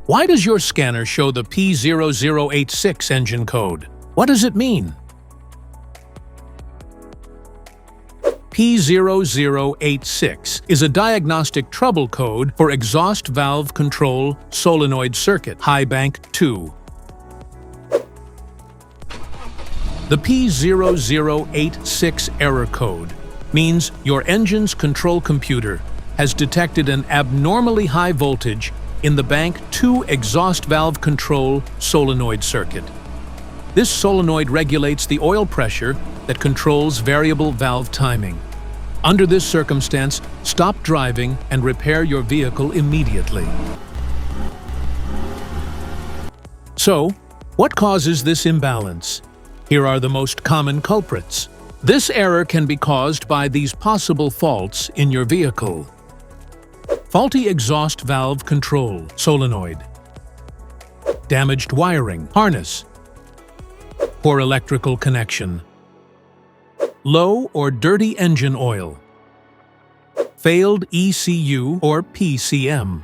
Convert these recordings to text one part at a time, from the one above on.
Why does your scanner show the P0086 engine code? What does it mean? P0086 is a diagnostic trouble code for Exhaust Valve Control Solenoid Circuit, High Bank 2. The P0086 error code means your engine's control computer has detected an abnormally high voltage in the Bank 2 Exhaust Valve Control Solenoid circuit. This solenoid regulates the oil pressure that controls variable valve timing. Under this circumstance, stop driving and repair your vehicle immediately. So, what causes this imbalance? Here are the most common culprits. This error can be caused by these possible faults in your vehicle. Faulty exhaust valve control solenoid. Damaged wiring harness. Poor electrical connection. Low or dirty engine oil. Failed ECU or PCM.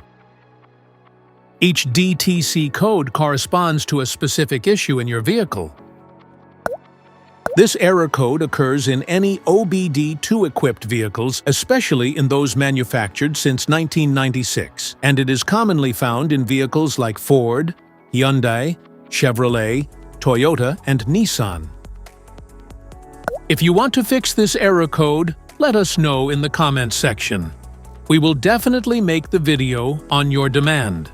Each DTC code corresponds to a specific issue in your vehicle. This error code occurs in any OBD2 equipped vehicles, especially in those manufactured since 1996, and it is commonly found in vehicles like Ford, Hyundai, Chevrolet, Toyota, and Nissan. If you want to fix this error code, let us know in the comments section. We will definitely make the video on your demand.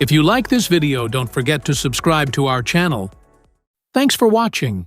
If you like this video, don't forget to subscribe to our channel. Thanks for watching.